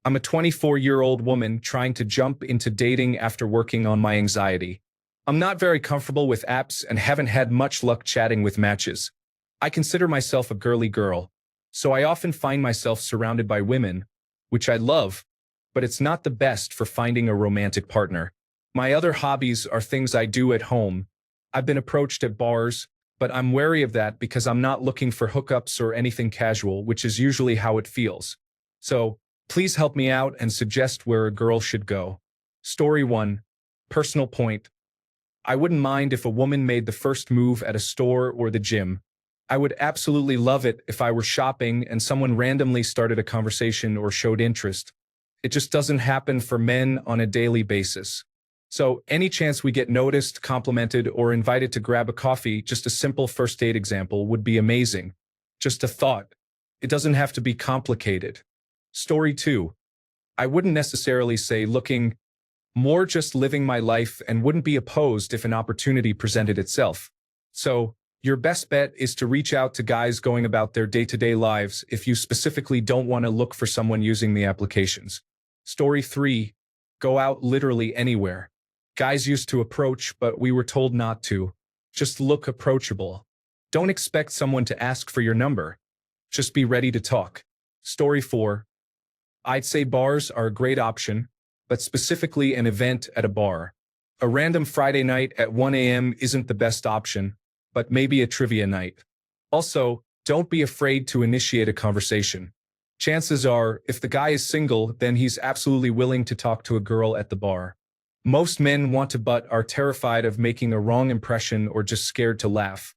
I'm a 24-year-old woman trying to jump into dating after working on my anxiety. I'm not very comfortable with apps and haven't had much luck chatting with matches. I consider myself a girly girl, so I often find myself surrounded by women, which I love, but it's not the best for finding a romantic partner. My other hobbies are things I do at home. I've been approached at bars, but I'm wary of that because I'm not looking for hookups or anything casual, which is usually how it feels. So, please help me out and suggest where a girl should go. Story 1. Personal point. I wouldn't mind if a woman made the first move at a store or the gym. I would absolutely love it if I were shopping and someone randomly started a conversation or showed interest. It just doesn't happen for men on a daily basis. So, any chance we get noticed, complimented, or invited to grab a coffee, just a simple first date example, would be amazing. Just a thought. It doesn't have to be complicated. Story 2. I wouldn't necessarily say looking, more just living my life, and wouldn't be opposed if an opportunity presented itself. So, your best bet is to reach out to guys going about their day-to-day lives if you specifically don't want to look for someone using the applications. Story 3. Go out literally anywhere. Guys used to approach, but we were told not to. Just look approachable. Don't expect someone to ask for your number. Just be ready to talk. Story 4. I'd say bars are a great option, but specifically an event at a bar. A random Friday night at 1 a.m. isn't the best option, but maybe a trivia night. Also, don't be afraid to initiate a conversation. Chances are, if the guy is single, then he's absolutely willing to talk to a girl at the bar. Most men want to but are terrified of making a wrong impression or just scared to laugh.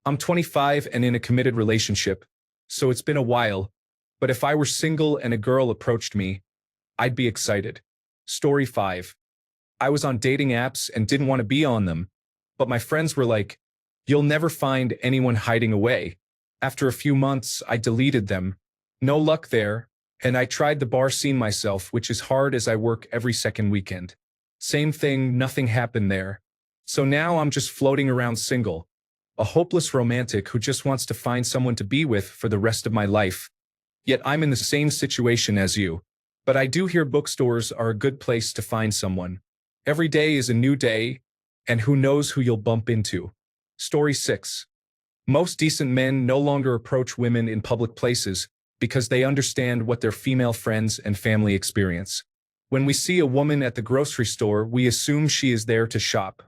I'm 25 and in a committed relationship, so it's been a while, but if I were single and a girl approached me, I'd be excited. Story 5. I was on dating apps and didn't want to be on them, but my friends were like, "You'll never find anyone hiding away." After a few months, I deleted them. No luck there, and I tried the bar scene myself, which is hard as I work every second weekend. Same thing, nothing happened there. So now I'm just floating around single, a hopeless romantic who just wants to find someone to be with for the rest of my life. Yet I'm in the same situation as you. But I do hear bookstores are a good place to find someone. Every day is a new day, and who knows who you'll bump into. Story 6. Most decent men no longer approach women in public places because they understand what their female friends and family experience. When we see a woman at the grocery store, we assume she is there to shop.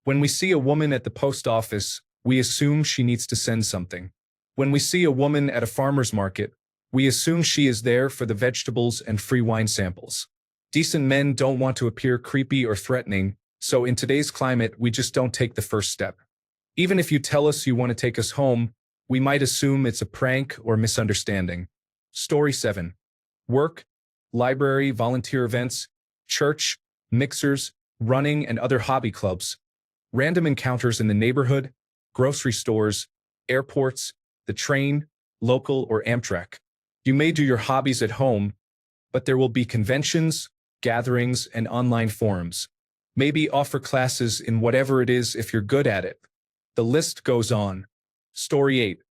When we see a woman at the post office, we assume she needs to send something. When we see a woman at a farmer's market, we assume she is there for the vegetables and free wine samples. Decent men don't want to appear creepy or threatening, so in today's climate, we just don't take the first step. Even if you tell us you want to take us home, we might assume it's a prank or misunderstanding. Story 7. Work, library, volunteer events, church, mixers, running, and other hobby clubs. Random encounters in the neighborhood, grocery stores, airports, the train, local, or Amtrak. You may do your hobbies at home, but there will be conventions, gatherings, and online forums. Maybe offer classes in whatever it is if you're good at it. The list goes on. Story 8.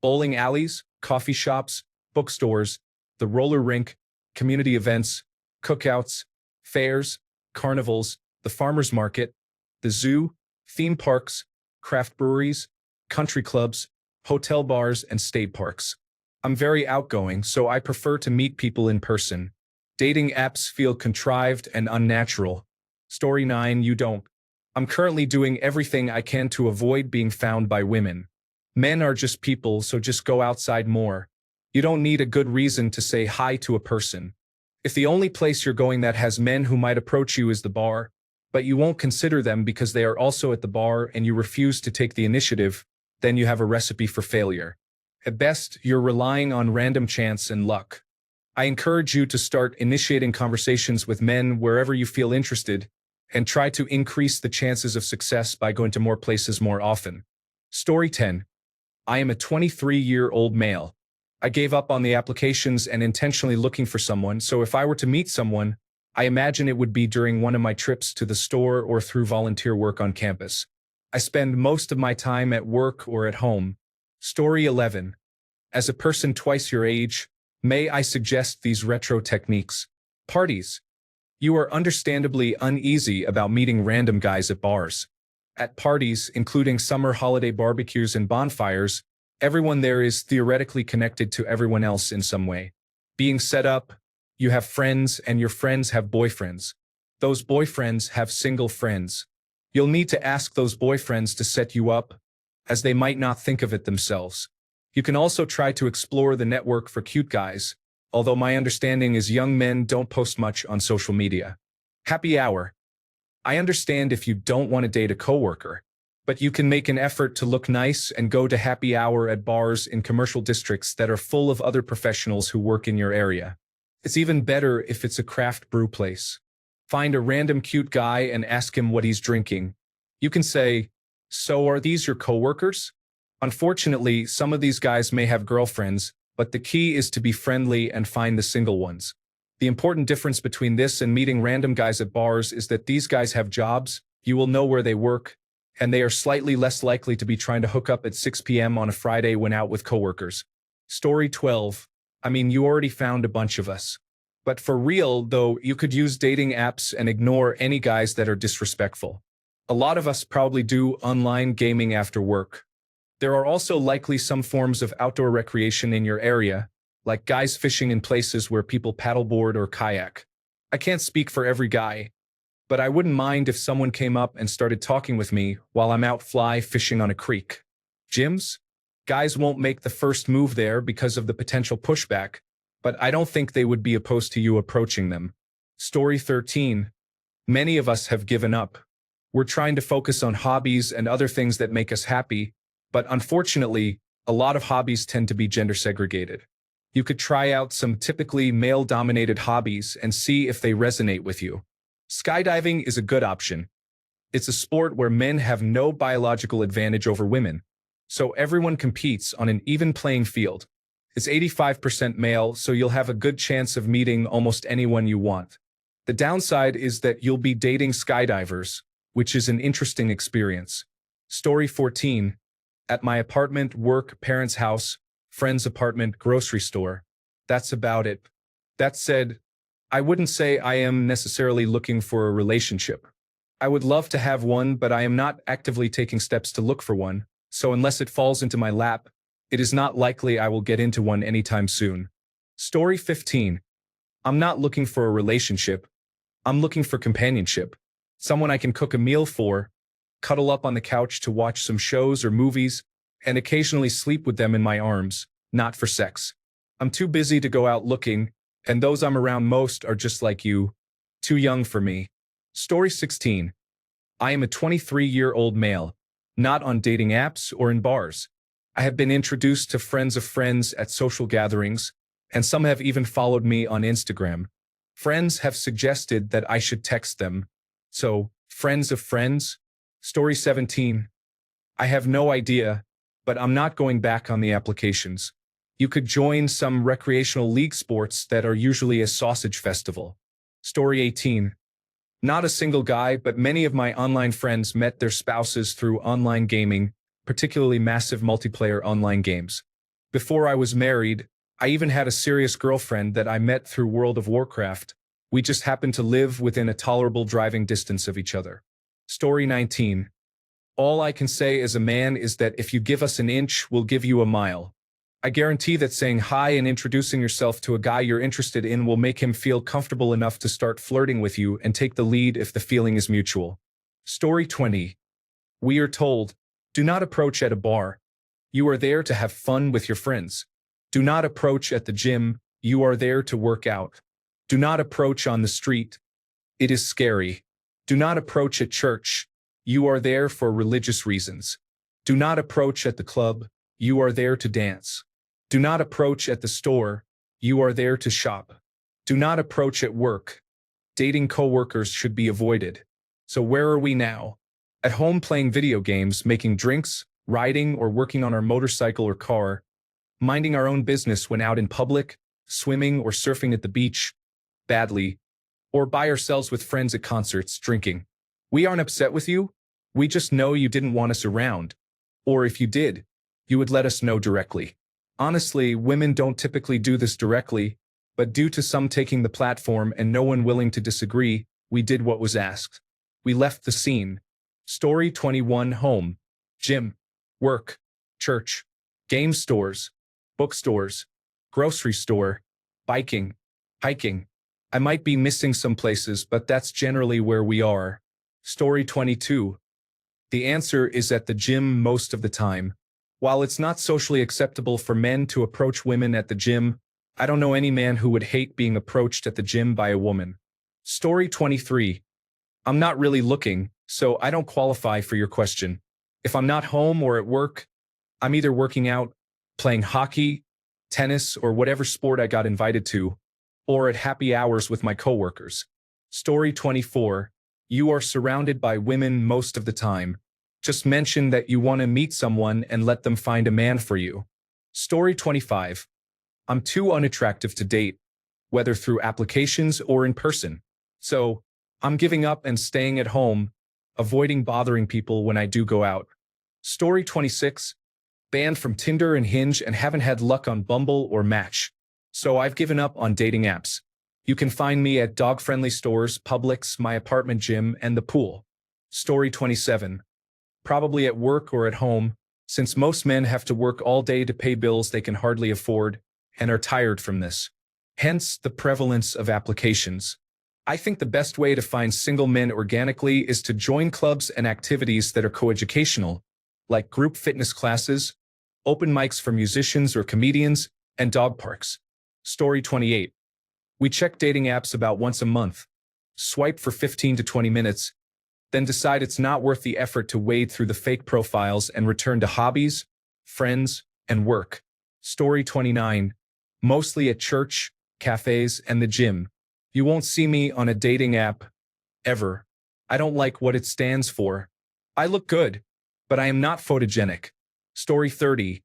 Bowling alleys, coffee shops, bookstores, the roller rink, community events, cookouts, fairs, carnivals, the farmers market, the zoo, theme parks, craft breweries, country clubs, hotel bars, and state parks. I'm very outgoing, so I prefer to meet people in person. Dating apps feel contrived and unnatural. Story 9. You don't. I'm currently doing everything I can to avoid being found by women. Men are just people, so just go outside more. You don't need a good reason to say hi to a person. If the only place you're going that has men who might approach you is the bar, but you won't consider them because they are also at the bar and you refuse to take the initiative, then you have a recipe for failure. At best, you're relying on random chance and luck. I encourage you to start initiating conversations with men wherever you feel interested, and try to increase the chances of success by going to more places more often. Story 10. I am a 23-year-old male. I gave up on the applications and intentionally looking for someone, so if I were to meet someone, I imagine it would be during one of my trips to the store or through volunteer work on campus. I spend most of my time at work or at home. Story 11. As a person twice your age, may I suggest these retro techniques? Parties. You are understandably uneasy about meeting random guys at bars. At parties, including summer holiday barbecues and bonfires, everyone there is theoretically connected to everyone else in some way. Being set up, you have friends and your friends have boyfriends. Those boyfriends have single friends. You'll need to ask those boyfriends to set you up, as they might not think of it themselves. You can also try to explore the network for cute guys, although my understanding is young men don't post much on social media. Happy hour. I understand if you don't want to date a coworker, but you can make an effort to look nice and go to happy hour at bars in commercial districts that are full of other professionals who work in your area. It's even better if it's a craft brew place. Find a random cute guy and ask him what he's drinking. You can say, "So are these your coworkers?" Unfortunately, some of these guys may have girlfriends, but the key is to be friendly and find the single ones. The important difference between this and meeting random guys at bars is that these guys have jobs, you will know where they work, and they are slightly less likely to be trying to hook up at 6 p.m. on a Friday when out with coworkers. Story 12. I mean, you already found a bunch of us. But for real, though, you could use dating apps and ignore any guys that are disrespectful. A lot of us probably do online gaming after work. There are also likely some forms of outdoor recreation in your area, like guys fishing in places where people paddleboard or kayak. I can't speak for every guy, but I wouldn't mind if someone came up and started talking with me while I'm out fly fishing on a creek. Gyms? Guys won't make the first move there because of the potential pushback, but I don't think they would be opposed to you approaching them. Story 13. Many of us have given up. We're trying to focus on hobbies and other things that make us happy, but unfortunately, a lot of hobbies tend to be gender segregated. You could try out some typically male-dominated hobbies and see if they resonate with you. Skydiving is a good option. It's a sport where men have no biological advantage over women, so everyone competes on an even playing field. It's 85% male, so you'll have a good chance of meeting almost anyone you want. The downside is that you'll be dating skydivers, which is an interesting experience. Story 14. At my apartment, work, parents' house, friend's apartment, grocery store. That's about it. That said, I wouldn't say I am necessarily looking for a relationship. I would love to have one, but I am not actively taking steps to look for one, so unless it falls into my lap, it is not likely I will get into one anytime soon. Story 15. I'm not looking for a relationship. I'm looking for companionship. Someone I can cook a meal for, cuddle up on the couch to watch some shows or movies, and occasionally sleep with them in my arms, not for sex. I'm too busy to go out looking, and those I'm around most are just like you, too young for me. Story 16. I am a 23-year-old male, not on dating apps or in bars. I have been introduced to friends of friends at social gatherings, and some have even followed me on Instagram. Friends have suggested that I should text them. So, friends of friends? Story 17. I have no idea, but I'm not going back on the applications. You could join some recreational league sports that are usually a sausage festival. Story 18. Not a single guy, but many of my online friends met their spouses through online gaming, particularly massive multiplayer online games. Before I was married, I even had a serious girlfriend that I met through World of Warcraft. We just happened to live within a tolerable driving distance of each other. Story 19. All I can say as a man is that if you give us an inch, we'll give you a mile. I guarantee that saying hi and introducing yourself to a guy you're interested in will make him feel comfortable enough to start flirting with you and take the lead if the feeling is mutual. Story 20. We are told, do not approach at a bar. You are there to have fun with your friends. Do not approach at the gym. You are there to work out. Do not approach on the street. It is scary. Do not approach at church. You are there for religious reasons. Do not approach at the club. You are there to dance. Do not approach at the store. You are there to shop. Do not approach at work. Dating coworkers should be avoided. So where are we now? At home playing video games, making drinks, riding or working on our motorcycle or car, minding our own business when out in public, swimming or surfing at the beach, badly, or by ourselves with friends at concerts, drinking. We aren't upset with you. We just know you didn't want us around. Or if you did, you would let us know directly. Honestly, women don't typically do this directly, but due to some taking the platform and no one willing to disagree, we did what was asked. We left the scene. Story 21. Home, gym, work, church, game stores, bookstores, grocery store, biking, hiking. I might be missing some places, but that's generally where we are. Story 22. The answer is at the gym most of the time. While it's not socially acceptable for men to approach women at the gym, I don't know any man who would hate being approached at the gym by a woman. Story 23. I'm not really looking, so I don't qualify for your question. If I'm not home or at work, I'm either working out, playing hockey, tennis, or whatever sport I got invited to, or at happy hours with my coworkers. Story 24. You are surrounded by women most of the time. Just mention that you want to meet someone and let them find a man for you. Story 25. I'm too unattractive to date, whether through applications or in person. So, I'm giving up and staying at home, avoiding bothering people when I do go out. Story 26. Banned from Tinder and Hinge and haven't had luck on Bumble or Match. So I've given up on dating apps. You can find me at dog-friendly stores, Publix, my apartment gym, and the pool. Story 27. Probably at work or at home, since most men have to work all day to pay bills they can hardly afford and are tired from this. Hence the prevalence of applications. I think the best way to find single men organically is to join clubs and activities that are coeducational, like group fitness classes, open mics for musicians or comedians, and dog parks. Story 28. We check dating apps about once a month, swipe for 15 to 20 minutes, then decide it's not worth the effort to wade through the fake profiles and return to hobbies, friends, and work. Story 29. Mostly at church, cafes, and the gym. You won't see me on a dating app, ever. I don't like what it stands for. I look good, but I am not photogenic. Story 30.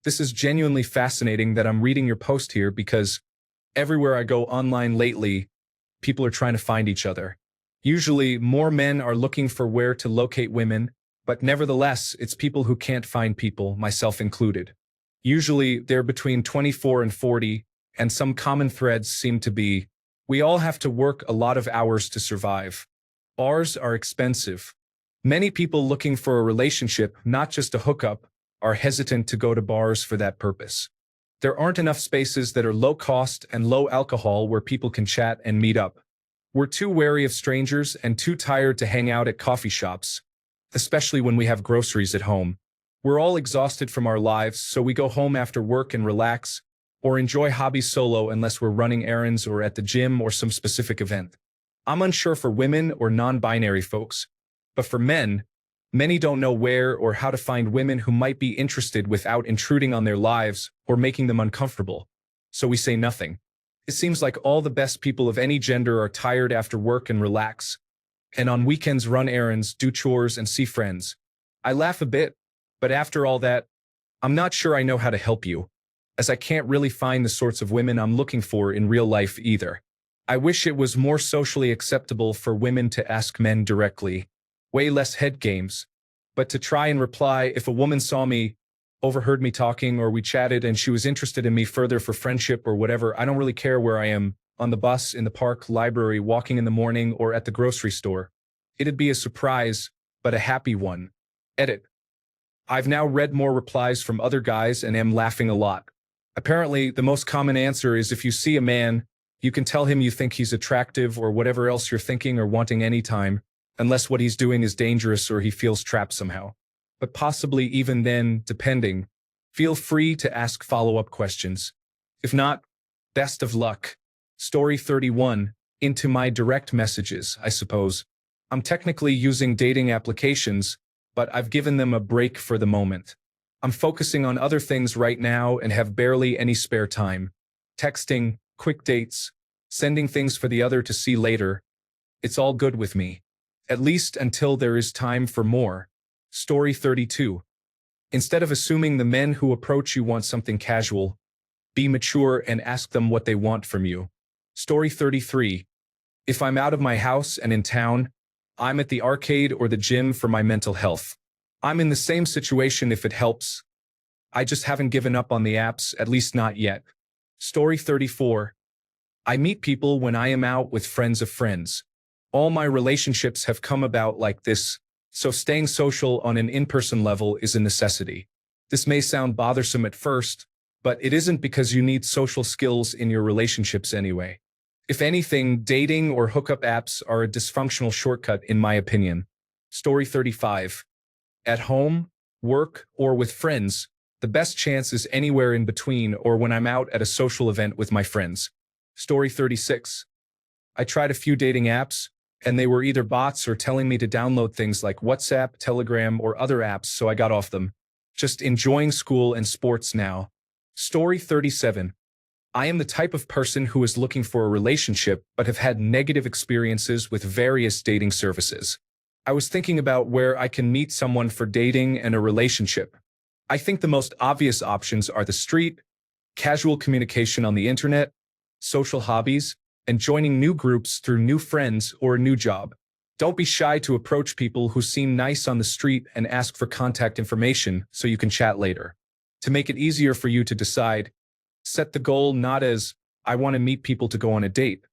This is genuinely fascinating that I'm reading your post here because everywhere I go online lately, people are trying to find each other. Usually, more men are looking for where to locate women, but nevertheless, it's people who can't find people, myself included. Usually, they're between 24 and 40, and some common threads seem to be, we all have to work a lot of hours to survive. Bars are expensive. Many people looking for a relationship, not just a hookup, are hesitant to go to bars for that purpose. There aren't enough spaces that are low cost and low alcohol where people can chat and meet up. We're too wary of strangers and too tired to hang out at coffee shops, especially when we have groceries at home. We're all exhausted from our lives, so we go home after work and relax, or enjoy hobbies solo unless we're running errands or at the gym or some specific event. I'm unsure for women or non-binary folks, but for men, many don't know where or how to find women who might be interested without intruding on their lives or making them uncomfortable. So we say nothing. It seems like all the best people of any gender are tired after work and relax, and on weekends run errands, do chores, and see friends. I laugh a bit, but after all that, I'm not sure I know how to help you, as I can't really find the sorts of women I'm looking for in real life either. I wish it was more socially acceptable for women to ask men directly. Way less head games. But to try and reply if a woman saw me, overheard me talking, or we chatted and she was interested in me further for friendship or whatever, I don't really care where I am, on the bus, in the park, library, walking in the morning, or at the grocery store. It'd be a surprise, but a happy one. Edit. I've now read more replies from other guys and am laughing a lot. Apparently, the most common answer is if you see a man, you can tell him you think he's attractive or whatever else you're thinking or wanting anytime, unless what he's doing is dangerous or he feels trapped somehow. But possibly even then, depending, feel free to ask follow-up questions. If not, best of luck. Story 31. Into my direct messages, I suppose. I'm technically using dating applications, but I've given them a break for the moment. I'm focusing on other things right now and have barely any spare time. Texting, quick dates, sending things for the other to see later. It's all good with me. At least until there is time for more. Story 32. Instead of assuming the men who approach you want something casual, be mature and ask them what they want from you. Story 33. If I'm out of my house and in town, I'm at the arcade or the gym for my mental health. I'm in the same situation if it helps. I just haven't given up on the apps, at least not yet. Story 34. I meet people when I am out with friends of friends. All my relationships have come about like this, so staying social on an in-person level is a necessity. This may sound bothersome at first, but it isn't because you need social skills in your relationships anyway. If anything, dating or hookup apps are a dysfunctional shortcut in my opinion. Story 35. At home, work, or with friends, the best chance is anywhere in between or when I'm out at a social event with my friends. Story 36. I tried a few dating apps, and they were either bots or telling me to download things like WhatsApp, Telegram, or other apps, so I got off them. Just enjoying school and sports now. Story 37. I am the type of person who is looking for a relationship but have had negative experiences with various dating services. I was thinking about where I can meet someone for dating and a relationship. I think the most obvious options are the street, casual communication on the internet, social hobbies, and joining new groups through new friends or a new job. Don't be shy to approach people who seem nice on the street and ask for contact information so you can chat later. To make it easier for you to decide, set the goal not as, I want to meet people to go on a date,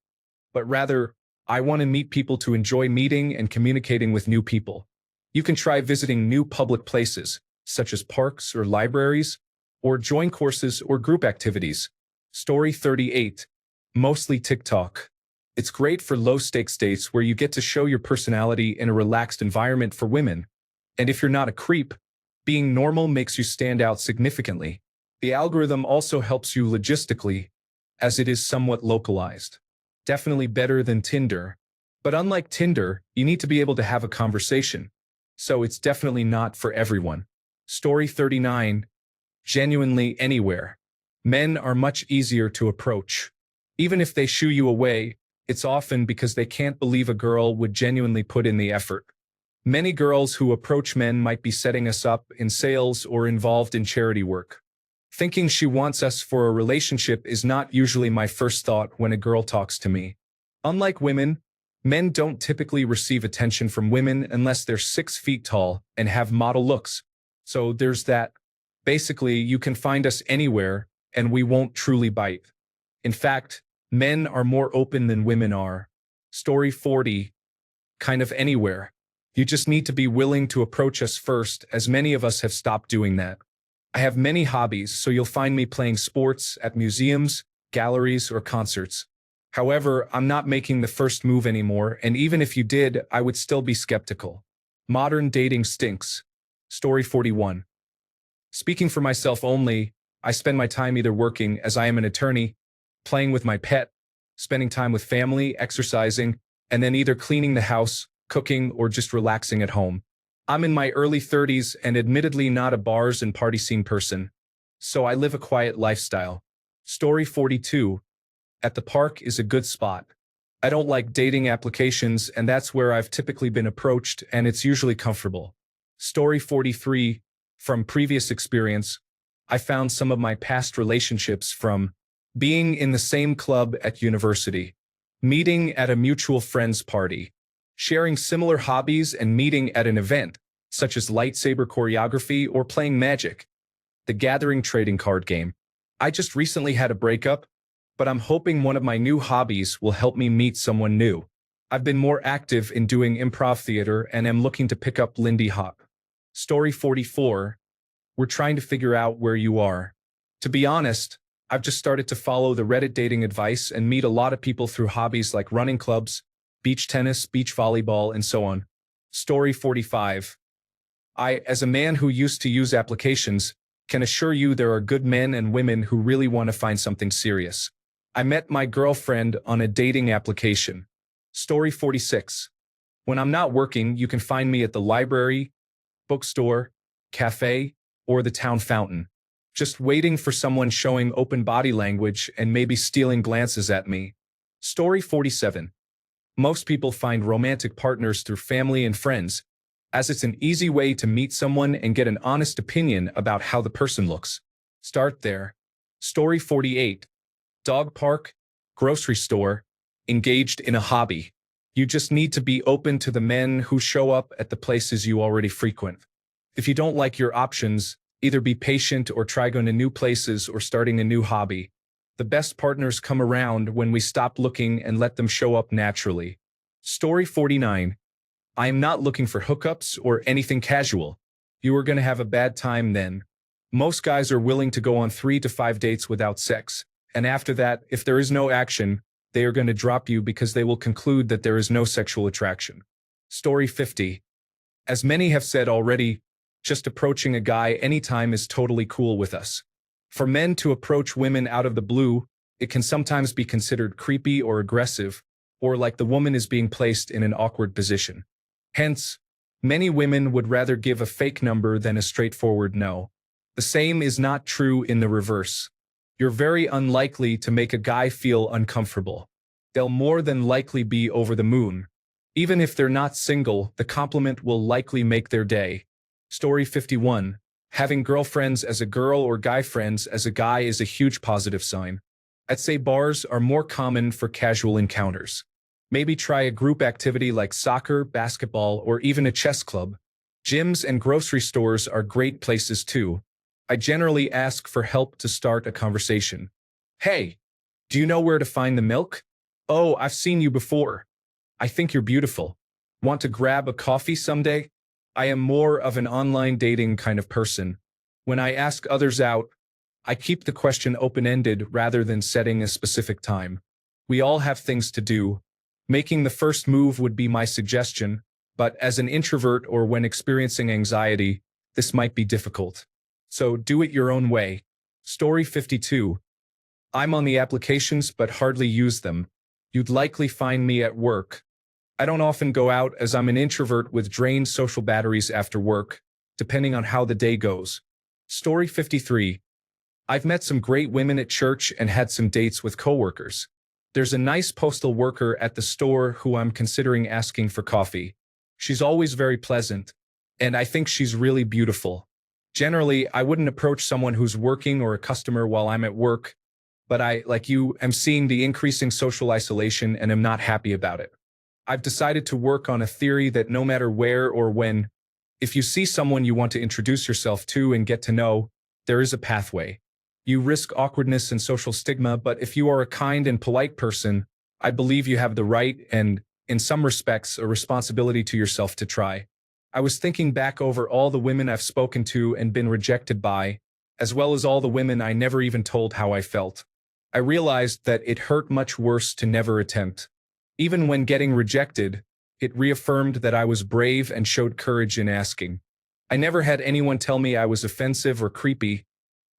but rather, I want to meet people to enjoy meeting and communicating with new people. You can try visiting new public places, such as parks or libraries, or join courses or group activities. Story 38. Mostly TikTok. It's great for low-stakes dates where you get to show your personality in a relaxed environment for women. And if you're not a creep, being normal makes you stand out significantly. The algorithm also helps you logistically, as it is somewhat localized. Definitely better than Tinder. But unlike Tinder, you need to be able to have a conversation. So it's definitely not for everyone. Story 39. Genuinely anywhere. Men are much easier to approach. Even if they shoo you away, it's often because they can't believe a girl would genuinely put in the effort. Many girls who approach men might be setting us up in sales or involved in charity work. Thinking she wants us for a relationship is not usually my first thought when a girl talks to me. Unlike women, men don't typically receive attention from women unless they're 6 feet tall and have model looks. So there's that. Basically, you can find us anywhere, and we won't truly bite. In fact, men are more open than women are. Story 40. Kind of anywhere. You just need to be willing to approach us first, as many of us have stopped doing that. I have many hobbies, so you'll find me playing sports at museums, galleries, or concerts. However, I'm not making the first move anymore, and even if you did, I would still be skeptical. Modern dating stinks. Story 41. Speaking for myself only, I spend my time either working, as I am an attorney, playing with my pet, spending time with family, exercising, and then either cleaning the house, cooking, or just relaxing at home. I'm in my early 30s and admittedly not a bars and party scene person, so I live a quiet lifestyle. Story 42. At the park is a good spot. I don't like dating applications, and that's where I've typically been approached, and it's usually comfortable. Story 43. From previous experience, I found some of my past relationships from being in the same club at university, meeting at a mutual friend's party, sharing similar hobbies and meeting at an event, such as lightsaber choreography or playing Magic, the Gathering trading card game. I just recently had a breakup, but I'm hoping one of my new hobbies will help me meet someone new. I've been more active in doing improv theater and am looking to pick up Lindy Hop. Story 44. We're trying to figure out where you are. To be honest, I've just started to follow the Reddit dating advice and meet a lot of people through hobbies like running clubs, beach tennis, beach volleyball, and so on. Story 45. I, as a man who used to use applications, can assure you there are good men and women who really want to find something serious. I met my girlfriend on a dating application. Story 46. When I'm not working, you can find me at the library, bookstore, cafe, or the town fountain, just waiting for someone showing open body language and maybe stealing glances at me. Story 47. Most people find romantic partners through family and friends, as it's an easy way to meet someone and get an honest opinion about how the person looks. Start there. Story 48. Dog park, grocery store, engaged in a hobby. You just need to be open to the men who show up at the places you already frequent. If you don't like your options, either be patient or try going to new places or starting a new hobby. The best partners come around when we stop looking and let them show up naturally. Story 49. I am not looking for hookups or anything casual. You are going to have a bad time then. Most guys are willing to go on 3 to 5 dates without sex, and after that, if there is no action, they are going to drop you because they will conclude that there is no sexual attraction. Story 50. As many have said already, just approaching a guy anytime is totally cool with us. For men to approach women out of the blue, it can sometimes be considered creepy or aggressive, or like the woman is being placed in an awkward position. Hence, many women would rather give a fake number than a straightforward no. The same is not true in the reverse. You're very unlikely to make a guy feel uncomfortable. They'll more than likely be over the moon. Even if they're not single, the compliment will likely make their day. Story 51. Having girlfriends as a girl or guy friends as a guy is a huge positive sign. I'd say bars are more common for casual encounters. Maybe try a group activity like soccer, basketball, or even a chess club. Gyms and grocery stores are great places too. I generally ask for help to start a conversation. Hey, do you know where to find the milk? Oh, I've seen you before. I think you're beautiful. Want to grab a coffee someday? I am more of an online dating kind of person. When I ask others out, I keep the question open-ended rather than setting a specific time. We all have things to do. Making the first move would be my suggestion, but as an introvert or when experiencing anxiety, this might be difficult. So do it your own way. Story 52. I'm on the applications but hardly use them. You'd likely find me at work. I don't often go out as I'm an introvert with drained social batteries after work, depending on how the day goes. Story 53. I've met some great women at church and had some dates with coworkers. There's a nice postal worker at the store who I'm considering asking for coffee. She's always very pleasant, and I think she's really beautiful. Generally, I wouldn't approach someone who's working or a customer while I'm at work, but I, like you, am seeing the increasing social isolation and am not happy about it. I've decided to work on a theory that no matter where or when, if you see someone you want to introduce yourself to and get to know, there is a pathway. You risk awkwardness and social stigma, but if you are a kind and polite person, I believe you have the right and, in some respects, a responsibility to yourself to try. I was thinking back over all the women I've spoken to and been rejected by, as well as all the women I never even told how I felt. I realized that it hurt much worse to never attempt. Even when getting rejected, it reaffirmed that I was brave and showed courage in asking. I never had anyone tell me I was offensive or creepy,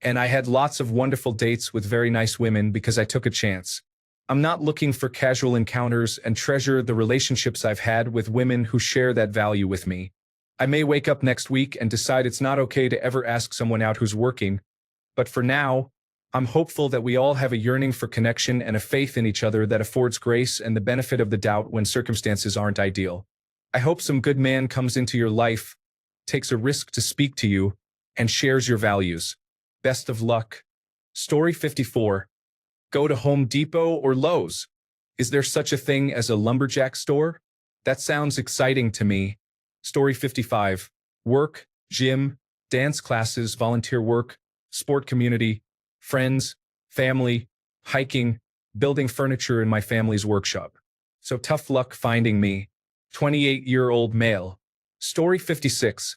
and I had lots of wonderful dates with very nice women because I took a chance. I'm not looking for casual encounters and treasure the relationships I've had with women who share that value with me. I may wake up next week and decide it's not okay to ever ask someone out who's working, but for now, I'm hopeful that we all have a yearning for connection and a faith in each other that affords grace and the benefit of the doubt when circumstances aren't ideal. I hope some good man comes into your life, takes a risk to speak to you, and shares your values. Best of luck. Story 54. Go to Home Depot or Lowe's. Is there such a thing as a lumberjack store? That sounds exciting to me. Story 55. Work, gym, dance classes, volunteer work, sport community, friends, family, hiking, building furniture in my family's workshop. So tough luck finding me. 28-year-old male. Story 56.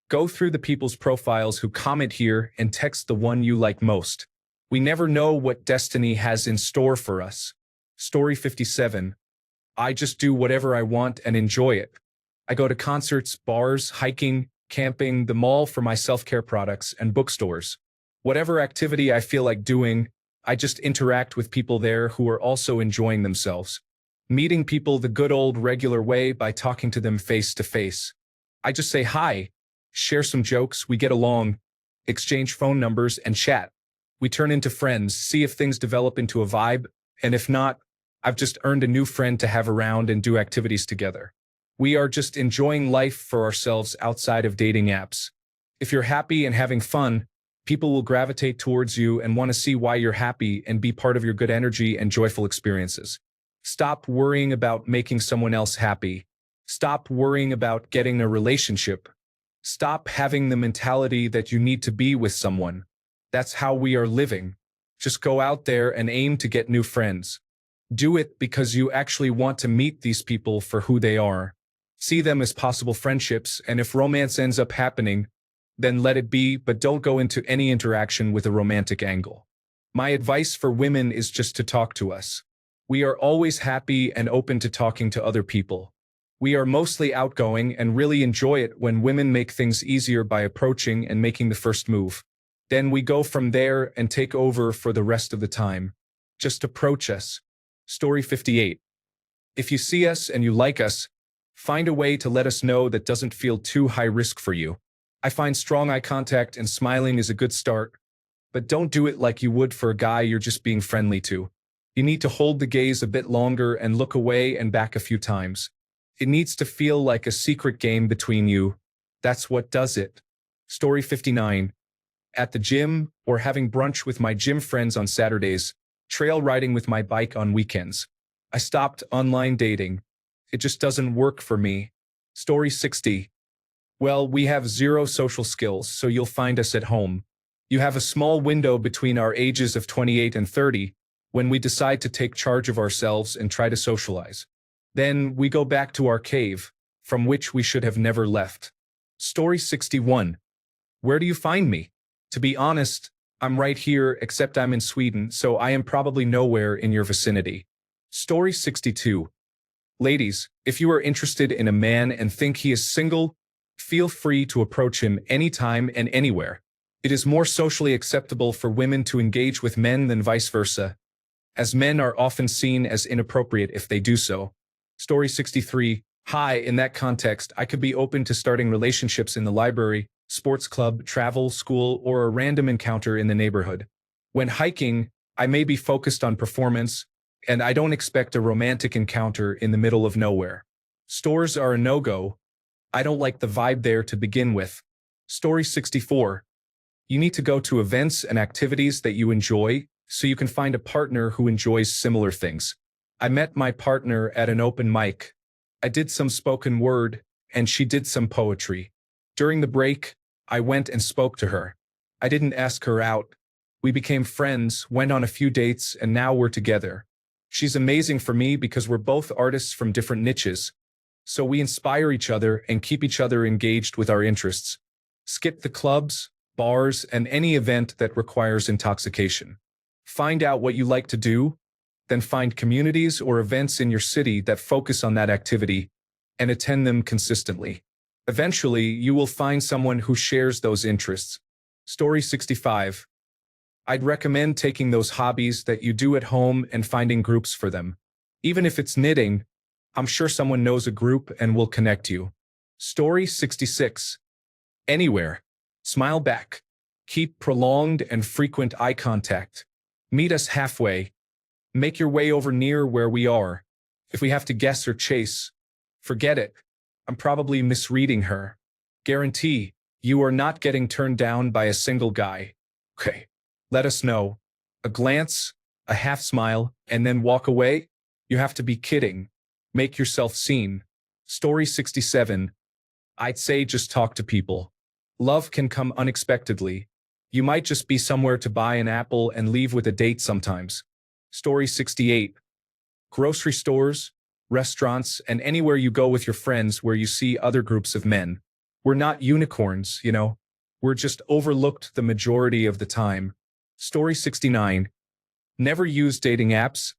Go through the people's profiles who comment here and text the one you like most. We never know what destiny has in store for us. Story 57. I just do whatever I want and enjoy it. I go to concerts, bars, hiking, camping, the mall for my self-care products, and bookstores. Whatever activity I feel like doing, I just interact with people there who are also enjoying themselves. Meeting people the good old regular way by talking to them face to face. I just say hi, share some jokes, we get along, exchange phone numbers, and chat. We turn into friends, see if things develop into a vibe, and if not, I've just earned a new friend to have around and do activities together. We are just enjoying life for ourselves outside of dating apps. If you're happy and having fun, people will gravitate towards you and want to see why you're happy and be part of your good energy and joyful experiences. Stop worrying about making someone else happy. Stop worrying about getting a relationship. Stop having the mentality that you need to be with someone. That's how we are living. Just go out there and aim to get new friends. Do it because you actually want to meet these people for who they are. See them as possible friendships, and if romance ends up happening, then let it be, but don't go into any interaction with a romantic angle. My advice for women is just to talk to us. We are always happy and open to talking to other people. We are mostly outgoing and really enjoy it when women make things easier by approaching and making the first move. Then we go from there and take over for the rest of the time. Just approach us. Story 58. If you see us and you like us, find a way to let us know that doesn't feel too high risk for you. I find strong eye contact and smiling is a good start, but don't do it like you would for a guy you're just being friendly to. You need to hold the gaze a bit longer and look away and back a few times. It needs to feel like a secret game between you. That's what does it. Story 59. At the gym, or having brunch with my gym friends on Saturdays, trail riding with my bike on weekends. I stopped online dating. It just doesn't work for me. Story 60. Well, we have zero social skills, so you'll find us at home. You have a small window between our ages of 28 and 30 when we decide to take charge of ourselves and try to socialize. Then we go back to our cave, from which we should have never left. Story 61. Where do you find me? To be honest, I'm right here, except I'm in Sweden, so I am probably nowhere in your vicinity. Story 62. Ladies, if you are interested in a man and think he is single, feel free to approach him anytime and anywhere. It is more socially acceptable for women to engage with men than vice versa, as men are often seen as inappropriate if they do so. Story 63. Hi, in that context, I could be open to starting relationships in the library, sports club, travel, school, or a random encounter in the neighborhood. When hiking, I may be focused on performance, and I don't expect a romantic encounter in the middle of nowhere. Stores are a no-go. I don't like the vibe there to begin with. Story 64. You need to go to events and activities that you enjoy so you can find a partner who enjoys similar things. I met my partner at an open mic. I did some spoken word, and she did some poetry. During the break, I went and spoke to her. I didn't ask her out. We became friends, went on a few dates, and now we're together. She's amazing for me because we're both artists from different niches, so we inspire each other and keep each other engaged with our interests. Skip the clubs, bars, and any event that requires intoxication. Find out what you like to do, then find communities or events in your city that focus on that activity and attend them consistently. Eventually, you will find someone who shares those interests. Story 65. I'd recommend taking those hobbies that you do at home and finding groups for them. Even if it's knitting, I'm sure someone knows a group and will connect you. Story 66. Anywhere. Smile back. Keep prolonged and frequent eye contact. Meet us halfway. Make your way over near where we are. If we have to guess or chase, forget it. I'm probably misreading her. Guarantee, you are not getting turned down by a single guy. Okay, let us know. A glance, a half smile, and then walk away? You have to be kidding. Make yourself seen. Story 67. I'd say just talk to people. Love can come unexpectedly. You might just be somewhere to buy an apple and leave with a date sometimes. Story 68. Grocery stores, restaurants, and anywhere you go with your friends where you see other groups of men. We're not unicorns, you know. We're just overlooked the majority of the time. Story 69. Never used dating apps,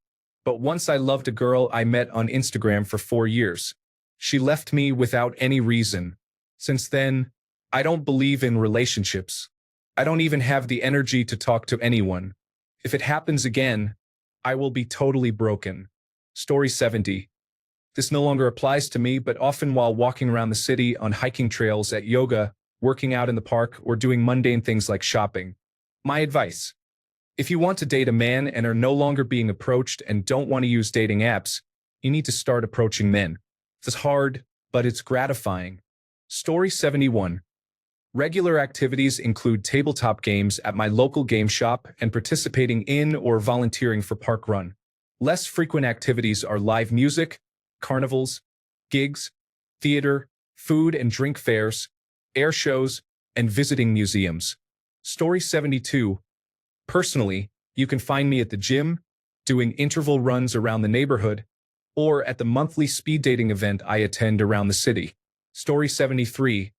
but once I loved a girl I met on Instagram for 4 years. She left me without any reason. Since then, I don't believe in relationships. I don't even have the energy to talk to anyone. If it happens again, I will be totally broken. Story 70. This no longer applies to me, but often while walking around the city, on hiking trails, at yoga, working out in the park, or doing mundane things like shopping. My advice: if you want to date a man and are no longer being approached and don't want to use dating apps, you need to start approaching men. It's hard, but it's gratifying. Story 71. Regular activities include tabletop games at my local game shop and participating in or volunteering for park run. Less frequent activities are live music, carnivals, gigs, theater, food and drink fairs, air shows, and visiting museums. Story 72. Personally, You can find me at the gym, doing interval runs around the neighborhood, or at the monthly speed dating event I attend around the city. Story 73.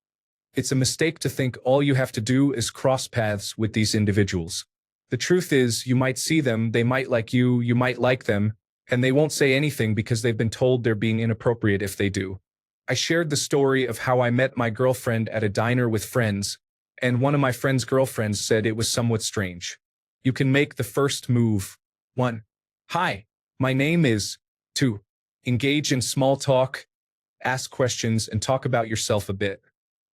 It's a mistake to think all you have to do is cross paths with these individuals. The truth is, you might see them, they might like you might like them, and they won't say anything because they've been told they're being inappropriate if they do. I shared the story of how I met my girlfriend at a diner with friends, and one of my friend's girlfriends said it was somewhat strange. You can make the first move. 1. Hi, my name is. 2. Engage in small talk, ask questions, and talk about yourself a bit.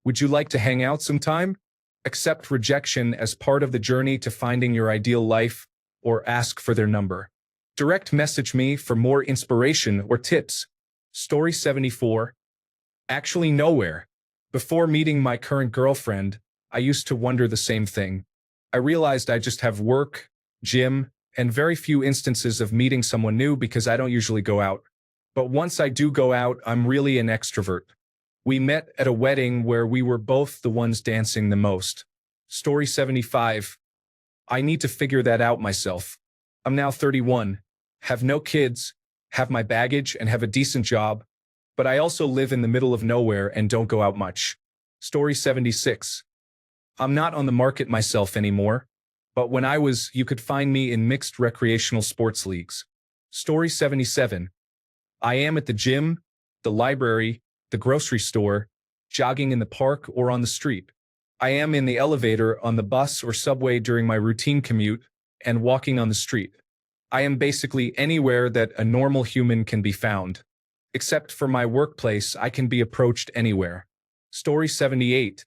Would you like to hang out sometime? Accept rejection as part of the journey to finding your ideal life, or ask for their number. Direct message me for more inspiration or tips. Story 74. Actually nowhere. Before meeting my current girlfriend, I used to wonder the same thing. I realized I just have work, gym, and very few instances of meeting someone new because I don't usually go out. But once I do go out, I'm really an extrovert. We met at a wedding where we were both the ones dancing the most. Story 75. I need to figure that out myself. I'm now 31, have no kids, have my baggage, and have a decent job, but I also live in the middle of nowhere and don't go out much. Story 76. I'm not on the market myself anymore, but when I was, you could find me in mixed recreational sports leagues. Story 77. I am at the gym, the library, the grocery store, jogging in the park or on the street. I am in the elevator, on the bus or subway during my routine commute, and walking on the street. I am basically anywhere that a normal human can be found. Except for my workplace, I can be approached anywhere. Story 78.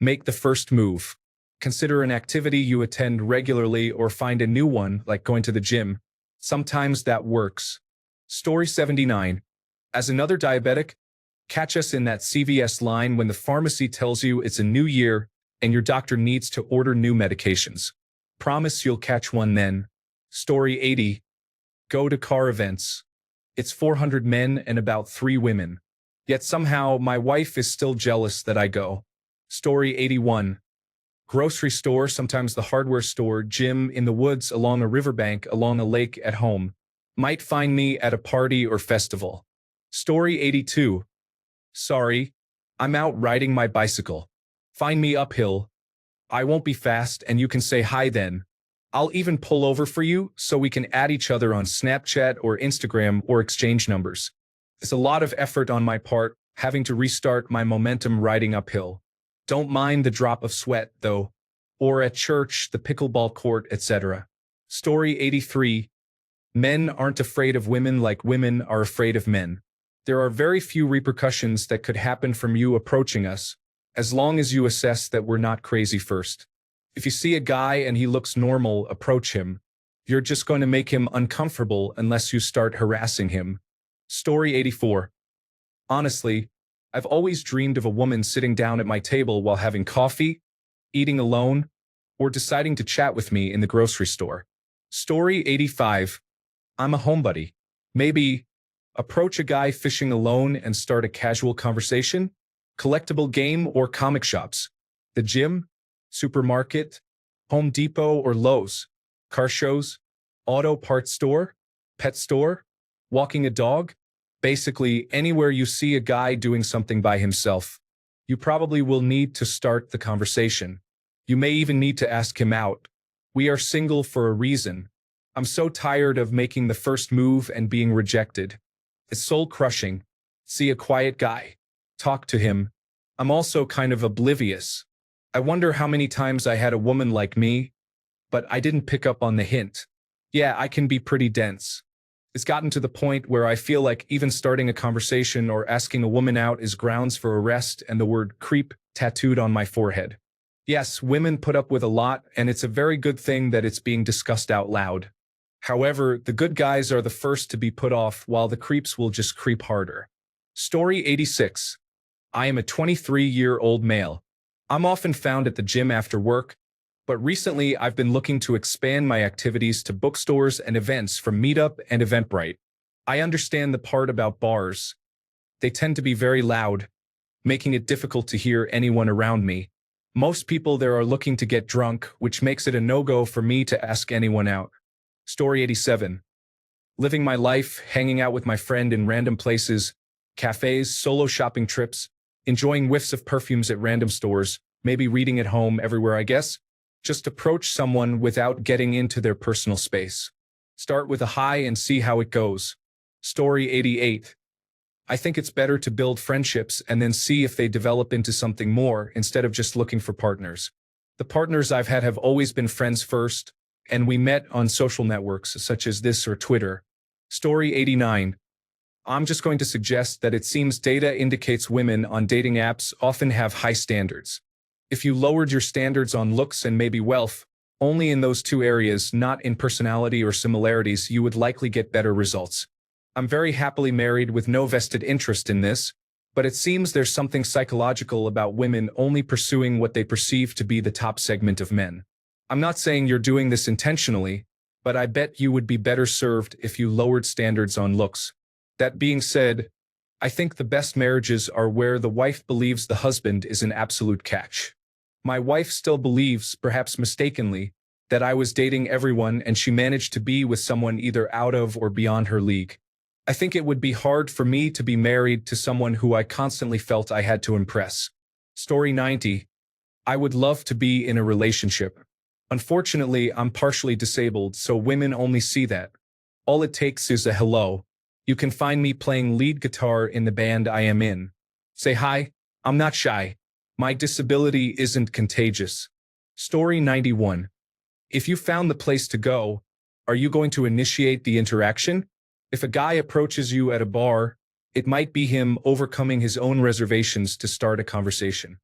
Make the first move. Consider an activity you attend regularly or find a new one, like going to the gym. Sometimes that works. Story 79. As another diabetic, catch us in that CVS line when the pharmacy tells you it's a new year and your doctor needs to order new medications. Promise you'll catch one then. Story 80. Go to car events. It's 400 men and about 3 women. Yet somehow my wife is still jealous that I go. Story 81. Grocery store, sometimes the hardware store, gym, in the woods, along a riverbank, along a lake, at home. Might find me at a party or festival. Story 82. Sorry, I'm out riding my bicycle. Find me uphill. I won't be fast and you can say hi then. I'll even pull over for you so we can add each other on Snapchat or Instagram or exchange numbers. It's a lot of effort on my part, having to restart my momentum riding uphill. Don't mind the drop of sweat, though. Or at church, the pickleball court, etc. Story 83. Men aren't afraid of women like women are afraid of men. There are very few repercussions that could happen from you approaching us, as long as you assess that we're not crazy first. If you see a guy and he looks normal, approach him. You're just going to make him uncomfortable unless you start harassing him. Story 84. Honestly, I've always dreamed of a woman sitting down at my table while having coffee, eating alone, or deciding to chat with me in the grocery store. Story 85. I'm a homebody. Maybe approach a guy fishing alone and start a casual conversation. Collectible game or comic shops. The gym, supermarket, Home Depot or Lowe's. Car shows, auto parts store, pet store, walking a dog. Basically, anywhere you see a guy doing something by himself. You probably will need to start the conversation. You may even need to ask him out. We are single for a reason. I'm so tired of making the first move and being rejected. It's soul-crushing. See a quiet guy. Talk to him. I'm also kind of oblivious. I wonder how many times I had a woman like me, but I didn't pick up on the hint. Yeah, I can be pretty dense. It's gotten to the point where I feel like even starting a conversation or asking a woman out is grounds for arrest and the word creep tattooed on my forehead. Yes, women put up with a lot, and it's a very good thing that it's being discussed out loud. However, the good guys are the first to be put off while the creeps will just creep harder. Story 86. I am a 23-year-old male. I'm often found at the gym after work, but recently I've been looking to expand my activities to bookstores and events from Meetup and Eventbrite. I understand the part about bars. They tend to be very loud, making it difficult to hear anyone around me. Most people there are looking to get drunk, which makes it a no-go for me to ask anyone out. Story 87. Living my life, hanging out with my friend in random places, cafes, solo shopping trips, enjoying whiffs of perfumes at random stores, maybe reading at home everywhere I guess. Just approach someone without getting into their personal space. Start with a hi and see how it goes. Story 88. I think it's better to build friendships and then see if they develop into something more instead of just looking for partners. The partners I've had have always been friends first, and we met on social networks such as this or Twitter. Story 89. I'm just going to suggest that it seems data indicates women on dating apps often have high standards. If you lowered your standards on looks and maybe wealth, only in those two areas, not in personality or similarities, you would likely get better results. I'm very happily married with no vested interest in this, but it seems there's something psychological about women only pursuing what they perceive to be the top segment of men. I'm not saying you're doing this intentionally, but I bet you would be better served if you lowered standards on looks. That being said, I think the best marriages are where the wife believes the husband is an absolute catch. My wife still believes, perhaps mistakenly, that I was dating everyone and she managed to be with someone either out of or beyond her league. I think it would be hard for me to be married to someone who I constantly felt I had to impress. Story 90. I would love to be in a relationship. Unfortunately, I'm partially disabled, so women only see that. All it takes is a hello. You can find me playing lead guitar in the band I am in. Say hi, I'm not shy. My disability isn't contagious. Story 91. If you found the place to go, are you going to initiate the interaction? If a guy approaches you at a bar, it might be him overcoming his own reservations to start a conversation.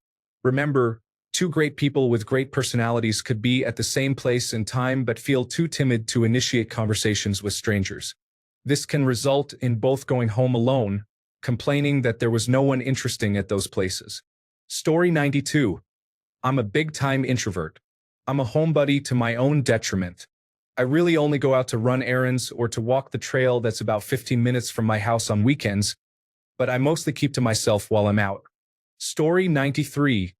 Remember, two great people with great personalities could be at the same place and time but feel too timid to initiate conversations with strangers. This can result in both going home alone, complaining that there was no one interesting at those places. Story 92. I'm a big-time introvert. I'm a homebody to my own detriment. I really only go out to run errands or to walk the trail that's about 15 minutes from my house on weekends, but I mostly keep to myself while I'm out. Story 93.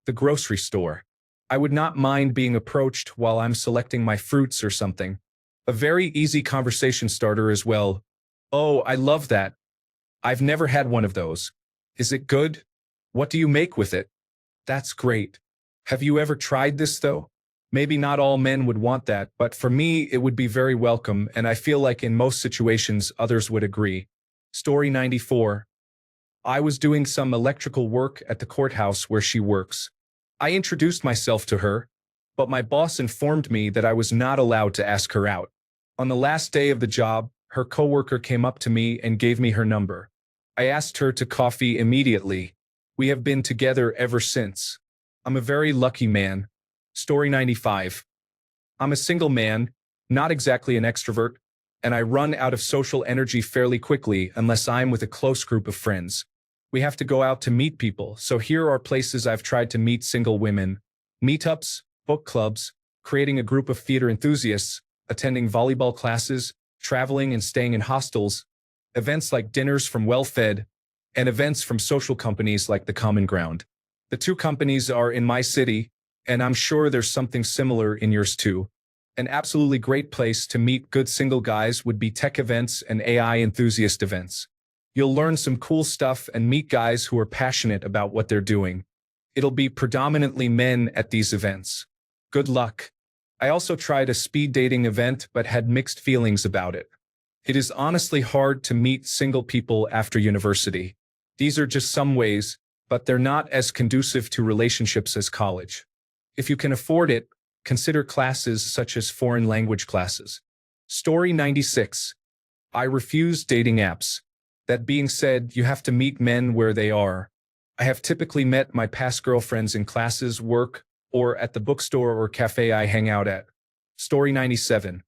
The grocery store. I would not mind being approached while I'm selecting my fruits or something. A very easy conversation starter as well. Oh, I love that. I've never had one of those. Is it good? What do you make with it? That's great. Have you ever tried this though? Maybe not all men would want that, but for me it would be very welcome, and I feel like in most situations others would agree. Story 94. I was doing some electrical work at the courthouse where she works. I introduced myself to her, but my boss informed me that I was not allowed to ask her out. On the last day of the job, her coworker came up to me and gave me her number. I asked her to coffee immediately. We have been together ever since. I'm a very lucky man. Story 95. I'm a single man, not exactly an extrovert, and I run out of social energy fairly quickly unless I'm with a close group of friends. We have to go out to meet people, so here are places I've tried to meet single women. Meetups, book clubs, creating a group of theater enthusiasts, attending volleyball classes, traveling and staying in hostels, events like dinners from Well-Fed, and events from social companies like The Common Ground. The two companies are in my city, and I'm sure there's something similar in yours too. An absolutely great place to meet good single guys would be tech events and AI enthusiast events. You'll learn some cool stuff and meet guys who are passionate about what they're doing. It'll be predominantly men at these events. Good luck. I also tried a speed dating event but had mixed feelings about it. It is honestly hard to meet single people after university. These are just some ways, but they're not as conducive to relationships as college. If you can afford it, consider classes such as foreign language classes. Story 96. I refuse dating apps. That being said, you have to meet men where they are. I have typically met my past girlfriends in classes, work, or at the bookstore or cafe I hang out at. Story 97.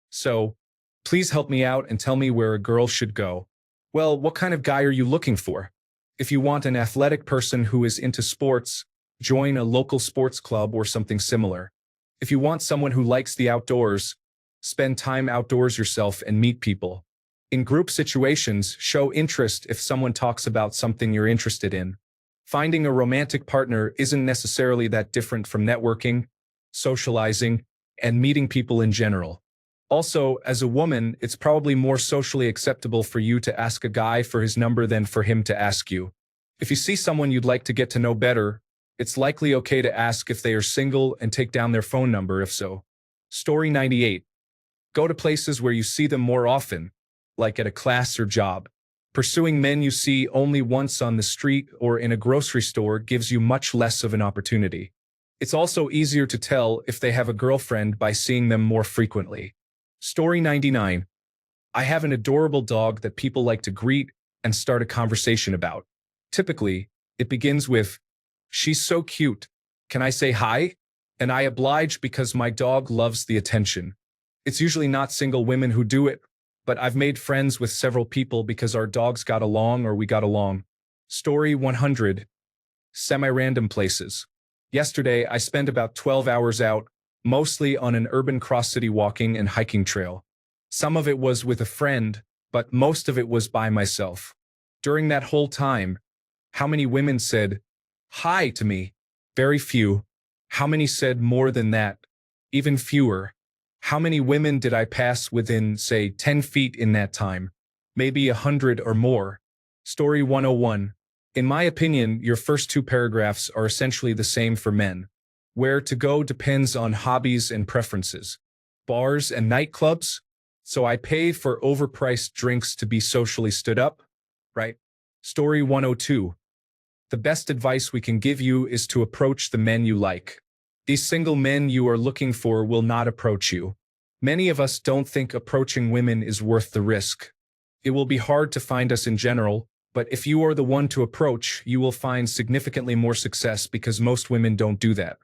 So, please help me out and tell me where a girl should go. Well, what kind of guy are you looking for? If you want an athletic person who is into sports, join a local sports club or something similar. If you want someone who likes the outdoors, spend time outdoors yourself and meet people. In group situations, show interest if someone talks about something you're interested in. Finding a romantic partner isn't necessarily that different from networking, socializing, and meeting people in general. Also, as a woman, it's probably more socially acceptable for you to ask a guy for his number than for him to ask you. If you see someone you'd like to get to know better, it's likely okay to ask if they are single and take down their phone number if so. Story 98. Go to places where you see them more often, like at a class or job. Pursuing men you see only once on the street or in a grocery store gives you much less of an opportunity. It's also easier to tell if they have a girlfriend by seeing them more frequently. Story 99. I have an adorable dog that people like to greet and start a conversation about. Typically, it begins with, "She's so cute. Can I say hi?" And I oblige because my dog loves the attention. It's usually not single women who do it, but I've made friends with several people because our dogs got along or we got along. Story 100. Semi-random places. Yesterday, I spent about 12 hours out, mostly on an urban cross-city walking and hiking trail. Some of it was with a friend, but most of it was by myself. During that whole time, how many women said hi to me? Very few. How many said more than that? Even fewer. How many women did I pass within, say, 10 feet in that time? Maybe 100 or more. Story 101. In my opinion, your first two paragraphs are essentially the same for men. Where to go depends on hobbies and preferences. Bars and nightclubs? So I pay for overpriced drinks to be socially stood up? Right? Story 102. The best advice we can give you is to approach the men you like. These single men you are looking for will not approach you. Many of us don't think approaching women is worth the risk. It will be hard to find us in general, but if you are the one to approach, you will find significantly more success because most women don't do that.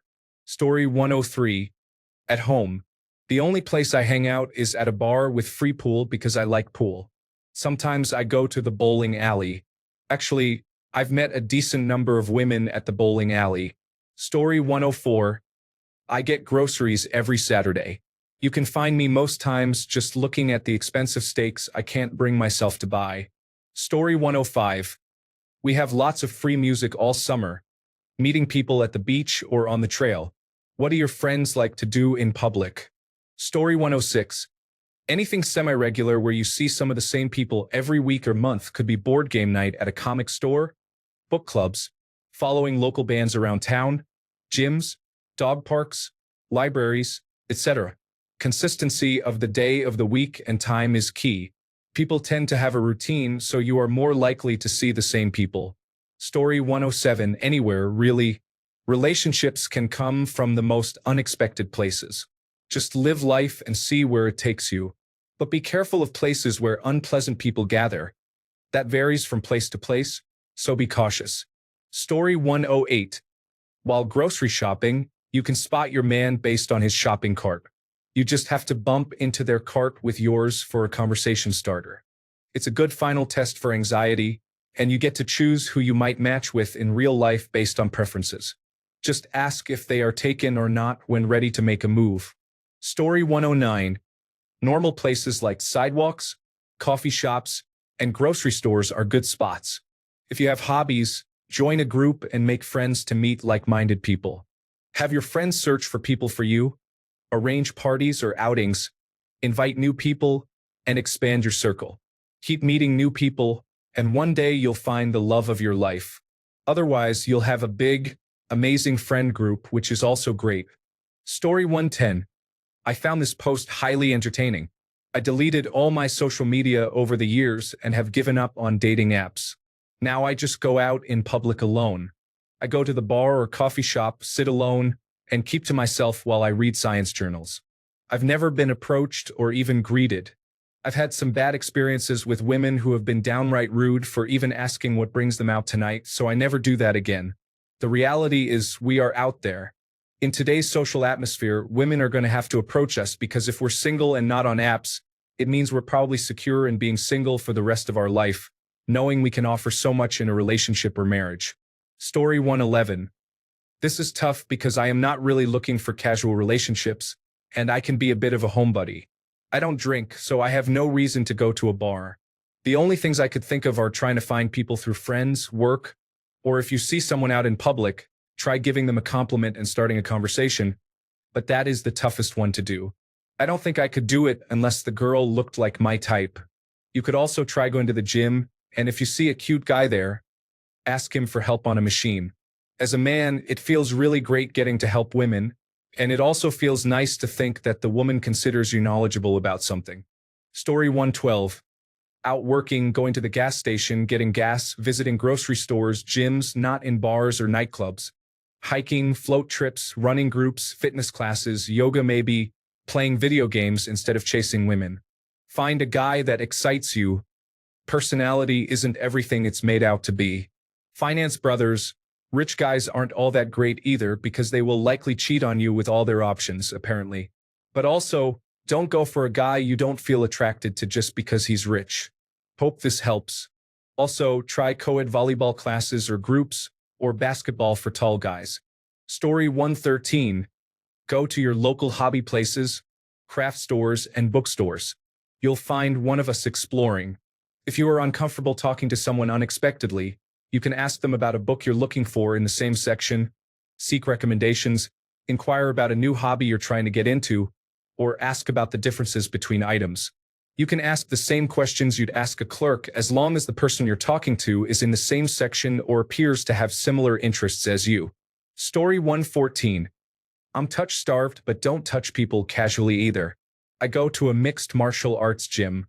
Story 103. At home. The only place I hang out is at a bar with free pool because I like pool. Sometimes I go to the bowling alley. Actually, I've met a decent number of women at the bowling alley. Story 104. I get groceries every Saturday. You can find me most times just looking at the expensive steaks I can't bring myself to buy. Story 105. We have lots of free music all summer. Meeting people at the beach or on the trail. What do your friends like to do in public? Story 106. Anything semi-regular where you see some of the same people every week or month could be board game night at a comic store, book clubs, following local bands around town, gyms, dog parks, libraries, etc. Consistency of the day of the week and time is key. People tend to have a routine, so you are more likely to see the same people. Story 107. Anywhere, really. Relationships can come from the most unexpected places. Just live life and see where it takes you. But be careful of places where unpleasant people gather. That varies from place to place, so be cautious. Story 108. While grocery shopping, you can spot your man based on his shopping cart. You just have to bump into their cart with yours for a conversation starter. It's a good final test for anxiety, and you get to choose who you might match with in real life based on preferences. Just ask if they are taken or not when ready to make a move. Story 109. Normal places like sidewalks, coffee shops, and grocery stores are good spots. If you have hobbies, join a group and make friends to meet like-minded people. Have your friends search for people for you, arrange parties or outings, invite new people, and expand your circle. Keep meeting new people, and one day you'll find the love of your life. Otherwise, you'll have a big, amazing friend group, which is also great. Story 110. I found this post highly entertaining. I deleted all my social media over the years and have given up on dating apps. Now I just go out in public alone. I go to the bar or coffee shop, sit alone, and keep to myself while I read science journals. I've never been approached or even greeted. I've had some bad experiences with women who have been downright rude for even asking what brings them out tonight, so I never do that again. The reality is we are out there. In today's social atmosphere, women are going to have to approach us because if we're single and not on apps, it means we're probably secure in being single for the rest of our life, knowing we can offer so much in a relationship or marriage. Story 111. This is tough because I am not really looking for casual relationships, and I can be a bit of a homebody. I don't drink, so I have no reason to go to a bar. The only things I could think of are trying to find people through friends, work, Or if you see someone out in public, try giving them a compliment and starting a conversation, but that is the toughest one to do. I don't think I could do it unless the girl looked like my type. You could also try going to the gym, and if you see a cute guy there, ask him for help on a machine. As a man, it feels really great getting to help women, and it also feels nice to think that the woman considers you knowledgeable about something. Story 112. Out working, going to the gas station, getting gas, visiting grocery stores, gyms, not in bars or nightclubs. Hiking, float trips, running groups, fitness classes, yoga maybe, playing video games instead of chasing women. Find a guy that excites you. Personality isn't everything it's made out to be. Finance brothers. Rich guys aren't all that great either because they will likely cheat on you with all their options, apparently. But also, don't go for a guy you don't feel attracted to just because he's rich. Hope this helps. Also, try co-ed volleyball classes or groups, or basketball for tall guys. Story 113. Go to your local hobby places, craft stores, and bookstores. You'll find one of us exploring. If you are uncomfortable talking to someone unexpectedly, you can ask them about a book you're looking for in the same section, seek recommendations, inquire about a new hobby you're trying to get into, or ask about the differences between items. You can ask the same questions you'd ask a clerk as long as the person you're talking to is in the same section or appears to have similar interests as you. Story 114. I'm touch-starved, but don't touch people casually either. I go to a mixed martial arts gym.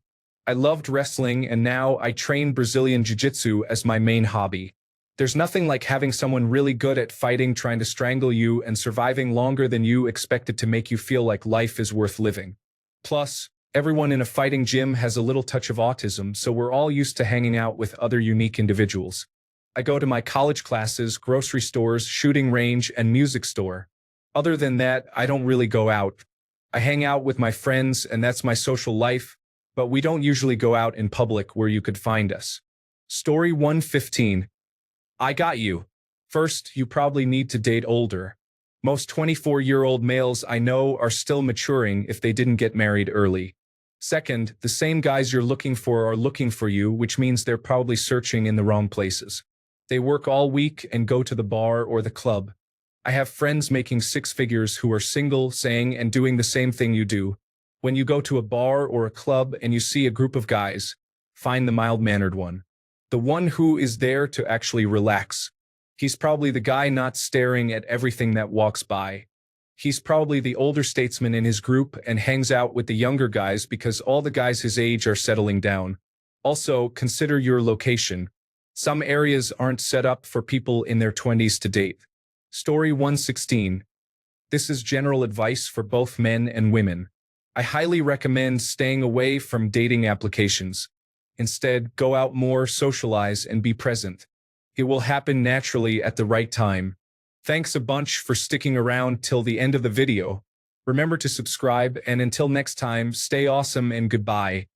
I loved wrestling and now I train Brazilian Jiu-Jitsu as my main hobby. There's nothing like having someone really good at fighting trying to strangle you and surviving longer than you expected to make you feel like life is worth living. Plus, everyone in a fighting gym has a little touch of autism, so we're all used to hanging out with other unique individuals. I go to my college classes, grocery stores, shooting range, and music store. Other than that, I don't really go out. I hang out with my friends and that's my social life, but we don't usually go out in public where you could find us. Story 115. I got you. First, you probably need to date older. Most 24-year-old males I know are still maturing if they didn't get married early. Second, the same guys you're looking for are looking for you, which means they're probably searching in the wrong places. They work all week and go to the bar or the club. I have friends making six figures who are single, saying and doing the same thing you do. When you go to a bar or a club and you see a group of guys, find the mild-mannered one. The one who is there to actually relax. He's probably the guy not staring at everything that walks by. He's probably the older statesman in his group and hangs out with the younger guys because all the guys his age are settling down. Also, consider your location. Some areas aren't set up for people in their 20s to date. Story 116. This is general advice for both men and women. I highly recommend staying away from dating applications. Instead, go out more, socialize, and be present. It will happen naturally at the right time. Thanks a bunch for sticking around till the end of the video. Remember to subscribe, and until next time, stay awesome and goodbye.